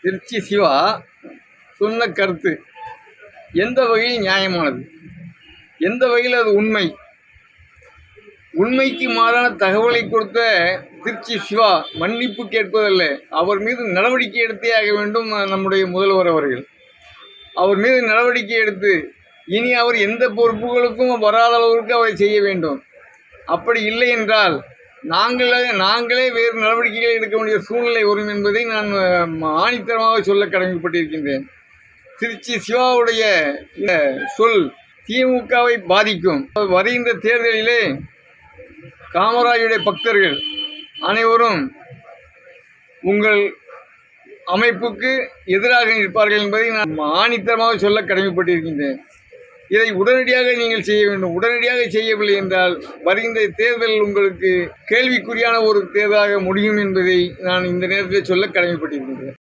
திருச்சி சிவா சொன்ன கருத்து எந்த வகையில் நியாயமானது, எந்த வகையில் அது உண்மைக்கு மாறான தகவலை கொடுத்த திருச்சி சிவா மன்னிப்பு கேட்பதல்ல, அவர் மீது நடவடிக்கை எடுத்தே ஆக வேண்டும். நம்முடைய முதல்வர் அவர்கள் அவர் மீது நடவடிக்கை எடுத்து இனி அவர் எந்த பொறுப்புகளுக்கும் வராத அளவிற்கு அவரை செய்ய வேண்டும். அப்படி இல்லை என்றால் நாங்களே வேறு நடவடிக்கைகளை எடுக்க வேண்டிய சூழ்நிலை வரும் என்பதை நான் ஆணித்தரமாக சொல்ல கடமைப்பட்டிருக்கின்றேன். திருச்சி சிவாவுடைய இந்த சொல் திமுகவை பாதிக்கும். வருகின்ற தேர்தலிலே காமராஜுடைய பக்தர்கள் அனைவரும் உங்கள் அமைப்புக்கு எதிராக நிற்பார்கள் என்பதை நான் ஆணித்தரமாக சொல்ல கடமைப்பட்டிருக்கின்றேன். இதை உடனடியாக நீங்கள் செய்ய வேண்டும். உடனடியாக செய்யவில்லை என்றால் வருகின்ற தேர்தல் உங்களுக்கு கேள்விக்குறியான ஒரு தேர்தலாக முடியும் என்பதை நான் இந்த நேரத்தில் சொல்ல கடமைப்பட்டிருக்கின்றேன்.